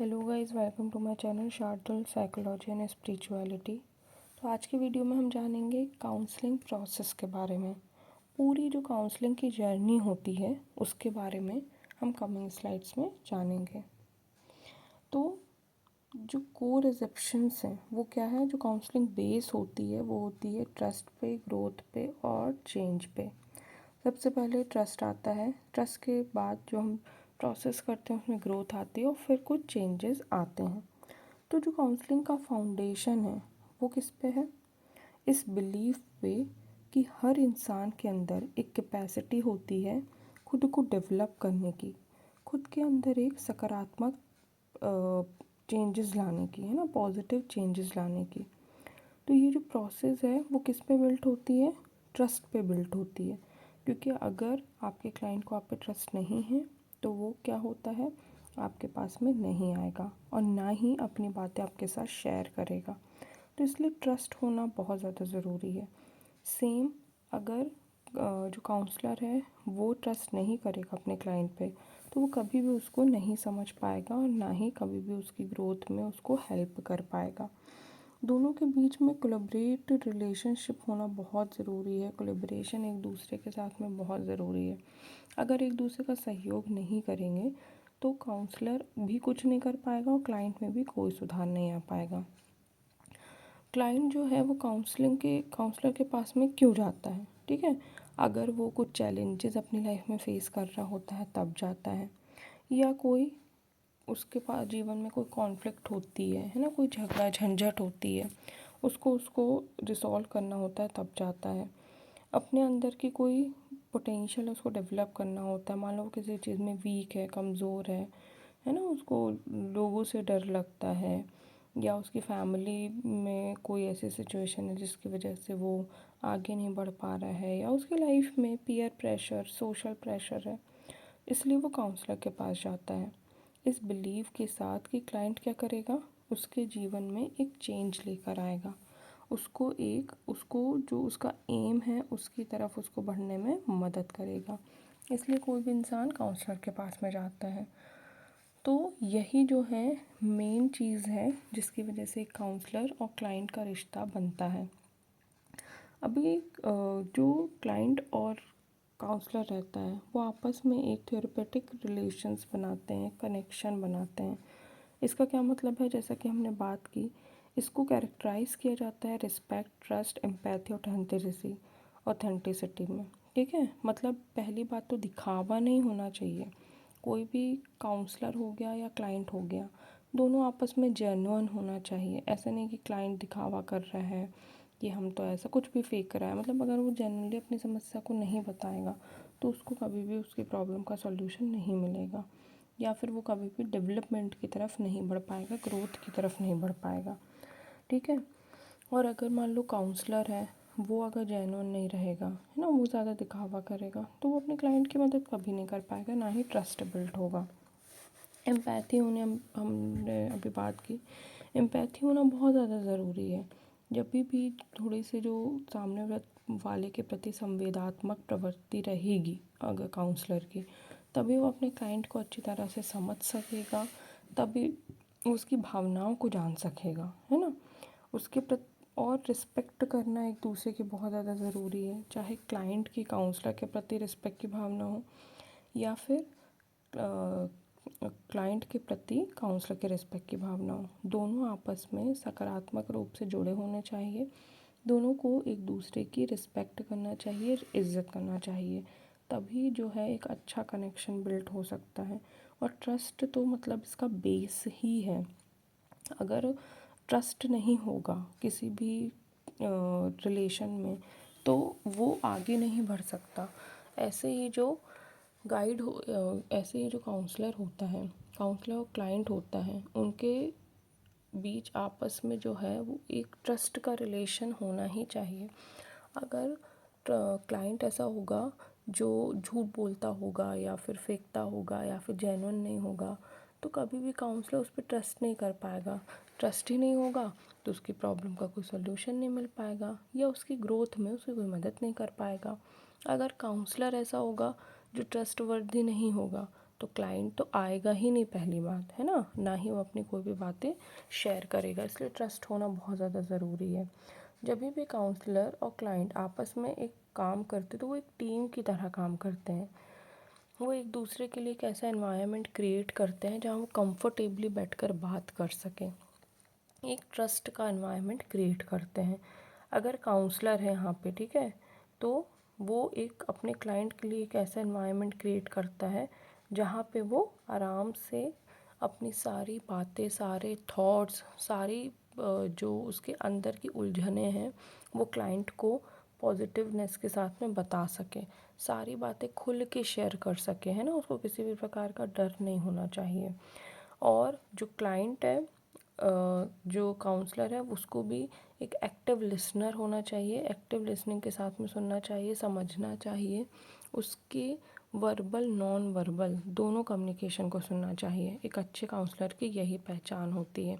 Hello guys, welcome to my channel Shardul psychology and spirituality. तो आज की वीडियो में हम जानेंगे काउंसलिंग प्रोसेस के बारे में। पूरी जो काउंसलिंग की जर्नी होती है उसके बारे में हम कमिंग स्लाइड्स में जानेंगे। तो जो कोर एजम्पशंस हैं वो क्या है, जो काउंसलिंग बेस होती है वो होती है ट्रस्ट पे, ग्रोथ पे और चेंज पे। सबसे पहले ट्रस्ट आता है, ट्रस्ट के बाद जो हम प्रोसेस करते हैं उसमें ग्रोथ आती है और फिर कुछ चेंजेस आते हैं। तो जो काउंसलिंग का फाउंडेशन है वो किस पे है? इस बिलीफ पे कि हर इंसान के अंदर एक कैपेसिटी होती है खुद को डेवलप करने की, खुद के अंदर एक सकारात्मक चेंजेस लाने की, है ना, पॉजिटिव चेंजेस लाने की। तो ये जो प्रोसेस है वो किस पे बिल्ट होती है? ट्रस्ट पे बिल्ट होती है। क्योंकि अगर आपके क्लाइंट को आप पे ट्रस्ट नहीं है तो वो क्या होता है, आपके पास में नहीं आएगा और ना ही अपनी बातें आपके साथ शेयर करेगा। तो इसलिए ट्रस्ट होना बहुत ज़्यादा ज़रूरी है। सेम अगर जो काउंसलर है वो ट्रस्ट नहीं करेगा अपने क्लाइंट पे तो वो कभी भी उसको नहीं समझ पाएगा और ना ही कभी भी उसकी ग्रोथ में उसको हेल्प कर पाएगा। दोनों के बीच में कोलैबोरेट रिलेशनशिप होना बहुत ज़रूरी है। कोलैबोरेशन एक दूसरे के साथ में बहुत ज़रूरी है। अगर एक दूसरे का सहयोग नहीं करेंगे तो काउंसलर भी कुछ नहीं कर पाएगा और क्लाइंट में भी कोई सुधार नहीं आ पाएगा। क्लाइंट जो है वो काउंसलर के पास में क्यों जाता है? ठीक है, अगर वो कुछ चैलेंजेस अपनी लाइफ में फेस कर रहा होता है तब जाता है, या कोई उसके पास जीवन में कोई कॉन्फ्लिक्ट होती है ना, कोई झगड़ा झंझट होती है, उसको रिसॉल्व करना होता है तब जाता है। अपने अंदर की कोई पोटेंशियल है उसको डेवलप करना होता है, मान लो किसी चीज़ में वीक है, कमज़ोर है ना, उसको लोगों से डर लगता है, या उसकी फैमिली में कोई ऐसी सिचुएशन है जिसकी वजह से वो आगे नहीं बढ़ पा रहा है, या उसकी लाइफ में पीयर प्रेशर, सोशल प्रेशर है, इसलिए वो काउंसलर के पास जाता है इस बिलीव के साथ कि क्लाइंट क्या करेगा, उसके जीवन में एक चेंज लेकर आएगा, उसको जो उसका एम है उसकी तरफ उसको बढ़ने में मदद करेगा। इसलिए कोई भी इंसान काउंसलर के पास में जाता है। तो यही जो है मेन चीज़ है जिसकी वजह से काउंसलर और क्लाइंट का रिश्ता बनता है। अभी जो क्लाइंट और काउंसलर रहता है वो आपस में एक थेरेपेटिक रिलेशंस बनाते हैं, कनेक्शन बनाते हैं। इसका क्या मतलब है? जैसा कि हमने बात की, इसको कैरेक्टराइज किया जाता है रिस्पेक्ट, ट्रस्ट, एम्पैथी, ऑथेंटिसिटी में। ठीक है, मतलब पहली बात तो दिखावा नहीं होना चाहिए। कोई भी काउंसलर हो गया या क्लाइंट हो गया, दोनों आपस में जेन्युइन होना चाहिए। ऐसा नहीं कि क्लाइंट दिखावा कर रहा है कि हम तो ऐसा कुछ भी फेक रहा है। मतलब अगर वो जेन्युइनली अपनी समस्या को नहीं बताएगा तो उसको कभी भी उसकी प्रॉब्लम का सॉल्यूशन नहीं मिलेगा, या फिर वो कभी भी डेवलपमेंट की तरफ नहीं बढ़ पाएगा, ग्रोथ की तरफ नहीं बढ़ पाएगा। ठीक है, और अगर मान लो काउंसलर है वो अगर जेन्युइन नहीं रहेगा, है ना, वो ज़्यादा दिखावा करेगा तो वो अपने क्लाइंट की मदद कभी नहीं कर पाएगा, ना ही ट्रस्ट बिल्ड होगा। एम्पैथी होने हमने अभी बात की, एम्पैथी होना बहुत ज़्यादा ज़रूरी है। जब भी थोड़ी सी जो सामने वाले के प्रति संवेदनात्मक प्रवृत्ति रहेगी अगर काउंसलर की, तभी वो अपने क्लाइंट को अच्छी तरह से समझ सकेगा, तभी उसकी भावनाओं को जान सकेगा, है ना। उसके प्रति और रिस्पेक्ट करना एक दूसरे की बहुत ज़्यादा ज़रूरी है, चाहे क्लाइंट की काउंसलर के प्रति रिस्पेक्ट की भावना हो या फिर क्लाइंट के प्रति काउंसलर के रिस्पेक्ट की भावना हो। दोनों आपस में सकारात्मक रूप से जुड़े होने चाहिए, दोनों को एक दूसरे की रिस्पेक्ट करना चाहिए, इज़्ज़त करना चाहिए, तभी जो है एक अच्छा कनेक्शन बिल्ड हो सकता है। और ट्रस्ट तो मतलब इसका बेस ही है। अगर ट्रस्ट नहीं होगा किसी भी रिलेशन में तो वो आगे नहीं बढ़ सकता। ऐसे ही जो ऐसे ही जो काउंसलर होता है, काउंसलर और क्लाइंट होता है, उनके बीच आपस में जो है वो एक ट्रस्ट का रिलेशन होना ही चाहिए। अगर क्लाइंट ऐसा होगा जो झूठ बोलता होगा या फिर फेंकता होगा या फिर जेन्युइन नहीं होगा तो कभी भी काउंसलर उस पर ट्रस्ट नहीं कर पाएगा। ट्रस्ट ही नहीं होगा तो उसकी प्रॉब्लम का कोई सलूशन नहीं मिल पाएगा या उसकी ग्रोथ में उसकी कोई मदद नहीं कर पाएगा। अगर काउंसलर ऐसा होगा जो ट्रस्टवर्दी नहीं होगा तो क्लाइंट तो आएगा ही नहीं, पहली बात है ना ही वो अपनी कोई भी बातें शेयर करेगा। इसलिए ट्रस्ट होना बहुत ज़्यादा ज़रूरी है। जब भी काउंसलर और क्लाइंट आपस में एक काम करते तो वो एक टीम की तरह काम करते हैं। वो एक दूसरे के लिए एक ऐसा एनवायरनमेंट क्रिएट करते हैं जहाँ वो कंफर्टेबली बैठकर बात कर सकें, एक ट्रस्ट का एनवायरनमेंट क्रिएट करते हैं। अगर काउंसलर है यहाँ पे, ठीक है, तो वो एक अपने क्लाइंट के लिए एक ऐसा एनवायरनमेंट क्रिएट करता है जहाँ पे वो आराम से अपनी सारी बातें, सारे थॉट्स, सारी जो उसके अंदर की उलझने हैं वो क्लाइंट को पॉजिटिवनेस के साथ में बता सके, सारी बातें खुल के शेयर कर सके, है ना। उसको किसी भी प्रकार का डर नहीं होना चाहिए। और जो क्लाइंट है, जो काउंसलर है, उसको भी एक एक्टिव लिसनर होना चाहिए। एक्टिव लिसनिंग के साथ में सुनना चाहिए, समझना चाहिए, उसके वर्बल नॉन वर्बल दोनों कम्युनिकेशन को सुनना चाहिए। एक अच्छे काउंसलर की यही पहचान होती है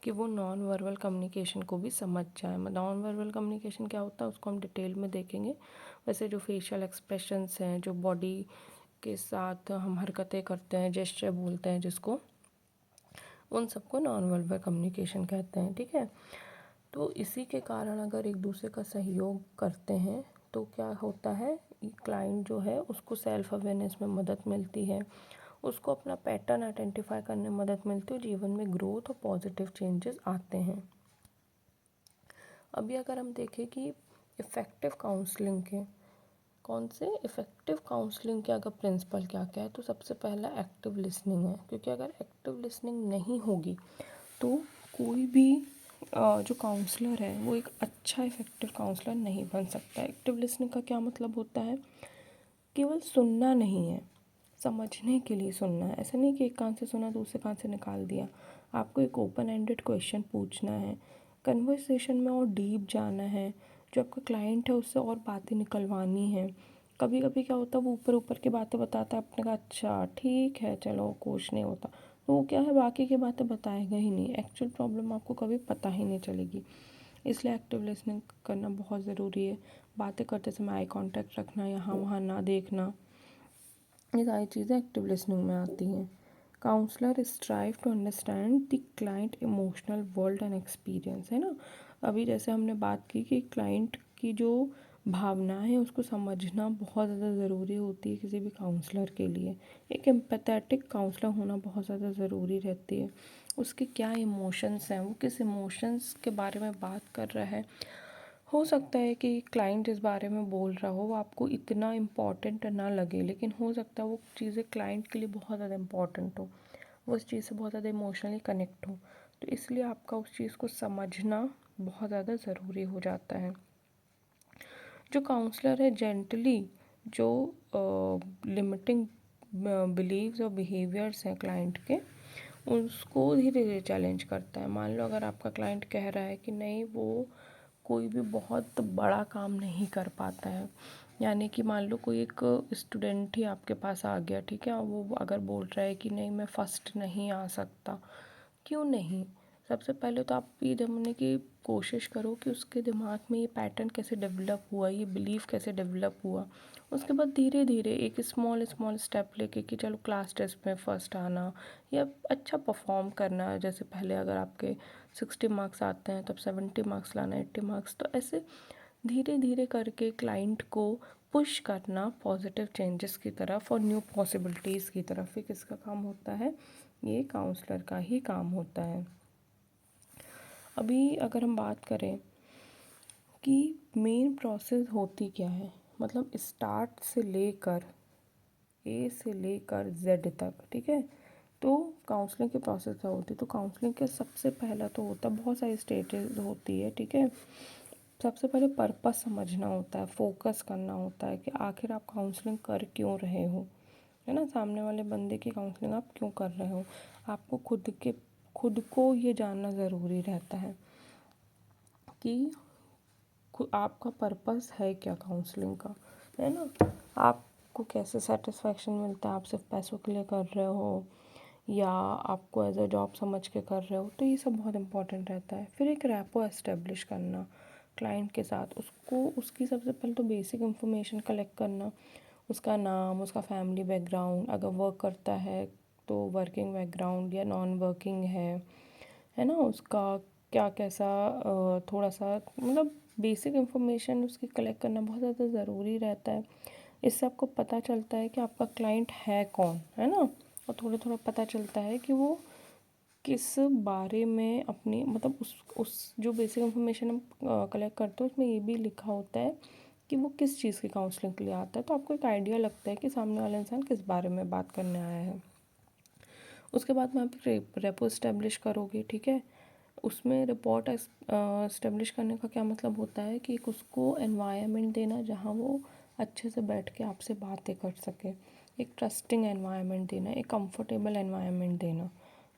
कि वो नॉन वर्बल कम्युनिकेशन को भी समझ जाए। नॉन वर्बल कम्युनिकेशन क्या होता है उसको हम डिटेल में देखेंगे। वैसे जो फेशियल एक्सप्रेशंस हैं, जो बॉडी के साथ हम हरकतें करते हैं, जेस्चर बोलते हैं जिसको, उन सबको नॉन वर्बल कम्युनिकेशन कहते हैं, ठीक है। तो इसी के कारण अगर एक दूसरे का सहयोग करते हैं तो क्या होता है, क्लाइंट जो है उसको सेल्फ अवेयरनेस में मदद मिलती है, उसको अपना पैटर्न आइडेंटिफाई करने में मदद मिलती है, जीवन में ग्रोथ और पॉजिटिव चेंजेस आते हैं। अभी अगर हम देखें कि इफ़ेक्टिव काउंसलिंग के कौन से इफ़ेक्टिव काउंसलिंग के अगर प्रिंसिपल क्या क्या है, तो सबसे पहला एक्टिव लिसनिंग है। क्योंकि अगर एक्टिव लिसनिंग नहीं होगी तो कोई भी जो काउंसलर है वो एक अच्छा इफ़ेक्टिव काउंसलर नहीं बन सकता। एक्टिव लिसनिंग का क्या मतलब होता है, केवल सुनना नहीं है, समझने के लिए सुनना है। ऐसा नहीं कि एक कान से सुना दूसरे कान से निकाल दिया। आपको एक ओपन एंडेड क्वेश्चन पूछना है, कन्वर्सेशन में और डीप जाना है, जो आपका क्लाइंट है उससे और बातें निकलवानी है। कभी कभी क्या होता है, वो ऊपर ऊपर की बातें बताता है, अपने का अच्छा ठीक है चलो कुछ नहीं होता, तो वो क्या है बाकी की बातें बताएगा ही नहीं, एक्चुअल प्रॉब्लम आपको कभी पता ही नहीं चलेगी। इसलिए एक्टिव लिसनिंग करना बहुत ज़रूरी है। बातें करते समय आई कांटेक्ट रखना, यहाँ वहाँ ना देखना, ये सारी चीज़ें एक्टिव लिसनिंग में आती हैं। Counsellor strive to understand the client emotional world and experience, है ना। अभी जैसे हमने बात की कि क्लाइंट की जो भावना है उसको समझना बहुत ज़्यादा ज़रूरी होती है किसी भी काउंसलर के लिए। एक एम्पैथेटिक काउंसलर होना बहुत ज़्यादा ज़रूरी रहती है। उसके क्या इमोशंस हैं, वो किस इमोशंस के बारे में बात कर रहा है। हो सकता है कि क्लाइंट जिस बारे में बोल रहा हो वो आपको इतना इम्पॉर्टेंट ना लगे, लेकिन हो सकता है वो चीज़ें क्लाइंट के लिए बहुत ज़्यादा इम्पॉर्टेंट हो, वो उस चीज़ से बहुत ज़्यादा इमोशनली कनेक्ट हो। तो इसलिए आपका उस चीज़ को समझना बहुत ज़्यादा ज़रूरी हो जाता है। जो काउंसलर है जेंटली जो लिमिटिंग बिलीव्स और बिहेवियर्स हैं क्लाइंट के, उसको धीरे धीरे चैलेंज करता है। मान लो अगर आपका क्लाइंट कह रहा है कि नहीं वो कोई भी बहुत बड़ा काम नहीं कर पाता है, यानी कि मान लो कोई एक स्टूडेंट ही आपके पास आ गया, ठीक है, और वो अगर बोल रहा है कि नहीं मैं फ़र्स्ट नहीं आ सकता, क्यों नहीं। सबसे पहले तो आप ये जानने की कोशिश करो कि उसके दिमाग में ये पैटर्न कैसे डेवलप हुआ, ये बिलीफ कैसे डेवलप हुआ। उसके बाद धीरे धीरे एक स्मॉल स्मॉल स्टेप लेके कि चलो क्लास टेस्ट में फ़र्स्ट आना या अच्छा परफॉर्म करना। जैसे पहले अगर आपके 60 मार्क्स आते हैं तब 70 मार्क्स लाना, 80 मार्क्स, तो ऐसे धीरे धीरे करके क्लाइंट को पुश करना पॉजिटिव चेंजेस की तरफ और न्यू पॉसिबिलिटीज़ की तरफ। ये किसका काम होता है, ये काउंसलर का ही काम होता है। अभी अगर हम बात करें कि मेन प्रोसेस होती क्या है, मतलब स्टार्ट से लेकर ए से लेकर जेड तक, ठीक है। तो काउंसलिंग के प्रोसेस क्या होती है, तो काउंसलिंग के सबसे पहला तो होता है, बहुत सारी स्टेजेस होती है, ठीक है। सबसे पहले पर्पस समझना होता है, फोकस करना होता है कि आखिर आप काउंसलिंग कर क्यों रहे हो, है ना। सामने वाले बंदे की काउंसलिंग आप क्यों कर रहे हो, आपको खुद को ये जानना ज़रूरी रहता है कि आपका पर्पस है क्या काउंसलिंग का, है ना। आपको कैसे सेटिस्फेक्शन मिलता है, आप सिर्फ पैसों के लिए कर रहे हो या आपको एज अ जॉब समझ के कर रहे हो, तो ये सब बहुत इंपॉर्टेंट रहता है। फिर एक रैपो एस्टेब्लिश करना क्लाइंट के साथ, उसको उसकी सबसे पहले तो बेसिक इन्फॉर्मेशन कलेक्ट करना, उसका नाम, उसका फैमिली बैकग्राउंड, अगर वर्क करता है तो वर्किंग बैकग्राउंड या नॉन वर्किंग है ना, उसका क्या कैसा थोड़ा सा मतलब बेसिक इन्फॉर्मेशन उसकी कलेक्ट करना बहुत ज़्यादा ज़रूरी रहता है। इससे आपको पता चलता है कि आपका क्लाइंट है कौन, है ना, और थोड़ा थोड़ा पता चलता है कि वो किस बारे में अपनी मतलब उस जो बेसिक इन्फॉर्मेशन हम कलेक्ट करते हैं उसमें ये भी लिखा होता है कि वो किस चीज़ की काउंसलिंग के लिए आता है, तो आपको एक आइडिया लगता है कि सामने वाला इंसान किस बारे में बात करने आया है। उसके बाद में आप रेपो इस्टेब्लिश करोगे, ठीक है। उसमें रिपोर्ट इस्टेब्लिश करने का क्या मतलब होता है कि एक उसको एनवायरनमेंट देना जहाँ वो अच्छे से बैठ के आपसे बातें कर सके, एक ट्रस्टिंग एनवायरनमेंट देना, एक कंफर्टेबल एनवायरनमेंट देना।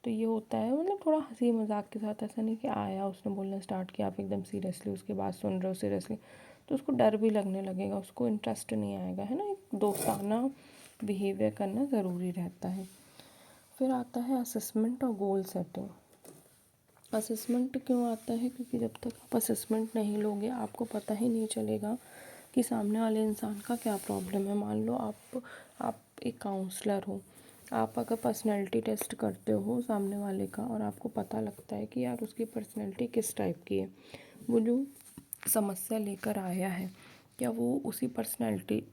तो ये होता है मतलब थोड़ा हंसी मजाक के साथ, ऐसा नहीं कि आया उसने बोलना स्टार्ट किया आप एकदम सीरियसली उसकी बात सुन रहे हो सीरियसली, तो उसको डर भी लगने लगेगा, उसको इंटरेस्ट नहीं आएगा, है ना। एक दोस्ताना बिहेवियर करना ज़रूरी रहता है। फिर आता है असेसमेंट और गोल सेटिंग। असेसमेंट क्यों आता है, क्योंकि जब तक आप असेसमेंट नहीं लोगे आपको पता ही नहीं चलेगा कि सामने वाले इंसान का क्या प्रॉब्लम है। मान लो आप एक काउंसलर हो, आप अगर पर्सनैलिटी टेस्ट करते हो सामने वाले का और आपको पता लगता है कि यार उसकी पर्सनैलिटी किस टाइप की है, वो जो समस्या लेकर आया है क्या वो उसी पर्सनैलिटी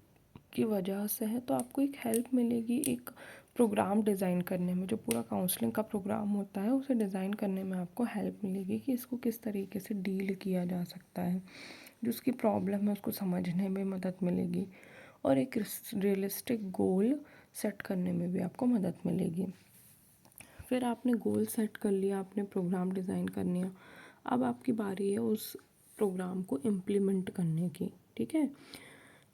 की वजह से है, तो आपको एक हेल्प मिलेगी एक प्रोग्राम डिज़ाइन करने में। जो पूरा काउंसलिंग का प्रोग्राम होता है उसे डिज़ाइन करने में आपको हेल्प मिलेगी कि इसको किस तरीके से डील किया जा सकता है, जो उसकी प्रॉब्लम है उसको समझने में मदद मिलेगी, और एक रियलिस्टिक गोल सेट करने में भी आपको मदद मिलेगी। फिर आपने गोल सेट कर लिया, आपने प्रोग्राम डिज़ाइन कर लिया, अब आपकी बारी है उस प्रोग्राम को इम्प्लीमेंट करने की, ठीक है।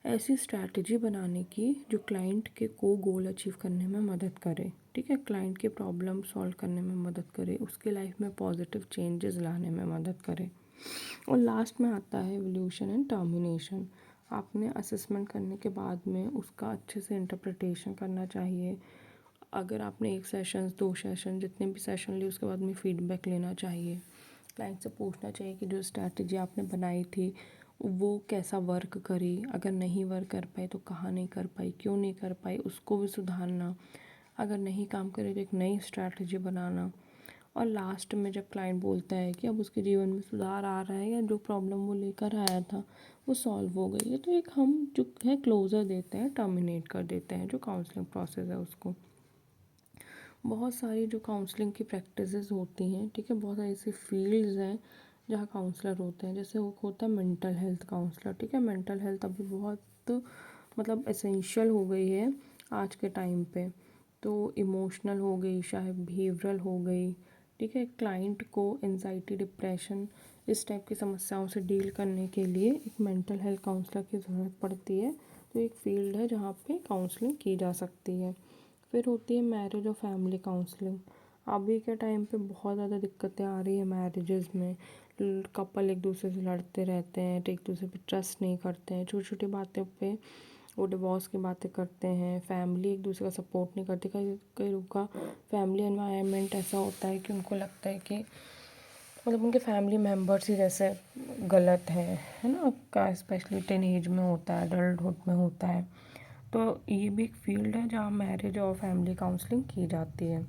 ऐसी स्ट्रैटेजी बनाने की जो क्लाइंट के को गोल अचीव करने में मदद करे, ठीक है, क्लाइंट के प्रॉब्लम सॉल्व करने में मदद करे, उसके लाइफ में पॉजिटिव चेंजेस लाने में मदद करे। और लास्ट में आता है एवोल्यूशन एंड टर्मिनेशन। आपने असेसमेंट करने के बाद में उसका अच्छे से इंटरप्रिटेशन करना चाहिए। अगर आपने एक सेशन, दो सेशन, जितने भी सेशन लिए उसके बाद में फ़ीडबैक लेना चाहिए। क्लाइंट से पूछना चाहिए कि जो स्ट्रैटेजी आपने बनाई थी वो कैसा वर्क करी, अगर नहीं वर्क कर पाई तो कहाँ नहीं कर पाई, क्यों नहीं कर पाई, उसको भी सुधारना, अगर नहीं काम करे तो एक नई स्ट्रैटेजी बनाना। और लास्ट में जब क्लाइंट बोलता है कि अब उसके जीवन में सुधार आ रहा है या जो प्रॉब्लम वो लेकर आया था वो सॉल्व हो गई है, तो एक हम जो है क्लोज़र देते हैं, टर्मिनेट कर देते हैं जो काउंसलिंग प्रोसेस है उसको। बहुत सारी जो काउंसलिंग की प्रैक्टिसेस होती हैं, ठीक है, बहुत सारी ऐसी फील्ड्स हैं जहाँ काउंसलर होते हैं। जैसे वो होता है मेंटल हेल्थ काउंसलर, ठीक है। मेंटल हेल्थ अभी बहुत मतलब एसेंशियल हो गई है आज के टाइम पे। तो इमोशनल हो गई, चाहे बिहेवियरल हो गई, ठीक है। क्लाइंट को एंजाइटी, डिप्रेशन, इस टाइप की समस्याओं से डील करने के लिए एक मेंटल हेल्थ काउंसलर की ज़रूरत पड़ती है। तो एक फील्ड है जहाँ पे काउंसलिंग की जा सकती है। फिर होती है मैरिज और फैमिली काउंसलिंग। अभी के टाइम पे बहुत ज़्यादा दिक्कतें आ रही है मैरिजेज़ में। कपल एक दूसरे से लड़ते रहते हैं, एक दूसरे पे ट्रस्ट नहीं करते हैं, छोटी छोटी बातों पे वो डिवोर्स की बातें करते हैं, फैमिली एक दूसरे का सपोर्ट नहीं करती। कई कई लोगों का फैमिली एनवायरनमेंट ऐसा होता है कि उनको लगता है कि मतलब उनके फैमिली मेम्बर्स ही जैसे गलत है ना, का स्पेशली टीन एज में होता है, अडल्टहुड में होता है। तो ये भी एक फील्ड है जहाँ मैरिज और फैमिली काउंसलिंग की जाती है।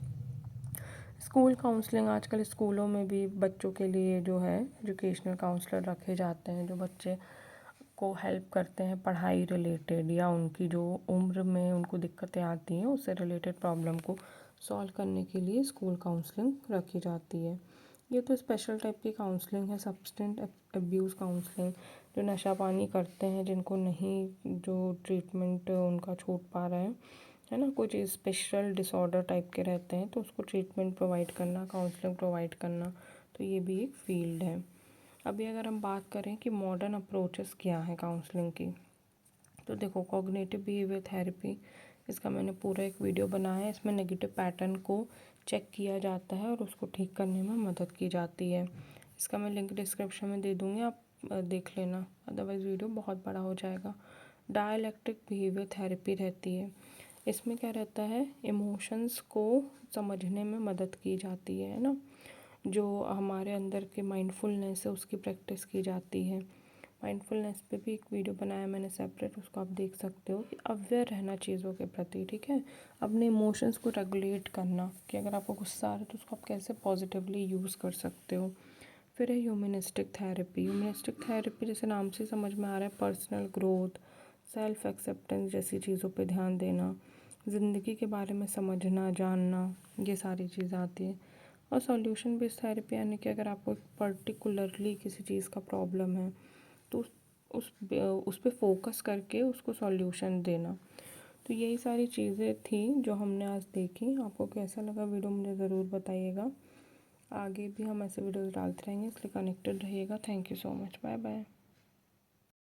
स्कूल काउंसलिंग, आजकल स्कूलों में भी बच्चों के लिए जो है एजुकेशनल काउंसलर रखे जाते हैं जो बच्चे को हेल्प करते हैं पढ़ाई रिलेटेड, या उनकी जो उम्र में उनको दिक्कतें आती हैं उससे रिलेटेड प्रॉब्लम को सॉल्व करने के लिए स्कूल काउंसलिंग रखी जाती है। ये तो स्पेशल टाइप की काउंसलिंग है। सब्सटेंस अब्यूज़ काउंसलिंग, जो नशा पानी करते हैं, जिनको नहीं जो ट्रीटमेंट उनका छूट पा रहा है ना, कुछ स्पेशल डिसऑर्डर टाइप के रहते हैं तो उसको ट्रीटमेंट प्रोवाइड करना, काउंसलिंग प्रोवाइड करना, तो ये भी एक फील्ड है। अभी अगर हम बात करें कि मॉडर्न अप्रोचेस क्या हैं काउंसलिंग की, तो देखो कॉग्निटिव बिहेवियर थेरेपी, इसका मैंने पूरा एक वीडियो बनाया है। इसमें नेगेटिव पैटर्न को चेक किया जाता है और उसको ठीक करने में मदद की जाती है। इसका मैं लिंक डिस्क्रिप्शन में दे दूँगी, आप देख लेना, अदरवाइज़ वीडियो बहुत बड़ा हो जाएगा। डायलैक्टिक बिहेवियर थेरेपी रहती है। इसमें क्या रहता है, इमोशंस को समझने में मदद की जाती है ना, जो हमारे अंदर के माइंडफुलनेस है उसकी प्रैक्टिस की जाती है। माइंडफुलनेस पे भी एक वीडियो बनाया मैंने सेपरेट, उसको आप देख सकते हो कि अवेयर रहना चीज़ों के प्रति, ठीक है। अपने इमोशंस को रेगुलेट करना कि अगर आपको गुस्सा आ रहा है तो उसको आप कैसे पॉजिटिवली यूज़ कर सकते हो। फिर है ह्यूमनिस्टिक थेरेपी। ह्यूमनिस्टिक थेरेपी जैसे नाम से समझ में आ रहा है, पर्सनल ग्रोथ, सेल्फ एक्सेप्टेंस जैसी चीज़ों पे ध्यान देना, ज़िंदगी के बारे में समझना जानना, ये सारी चीज़ें आती हैं। और सॉल्यूशन बेस्ड थेरेपी यानी कि अगर आपको पर्टिकुलरली किसी चीज़ का प्रॉब्लम है तो उस पे फोकस करके उसको सॉल्यूशन देना। तो यही सारी चीज़ें थी जो हमने आज देखी। आपको कैसा लगा वीडियो मुझे ज़रूर बताइएगा। आगे भी हम ऐसे वीडियोस डालते रहेंगे, इसलिए कनेक्टेड रहिएगा। Thank you so much. Bye bye.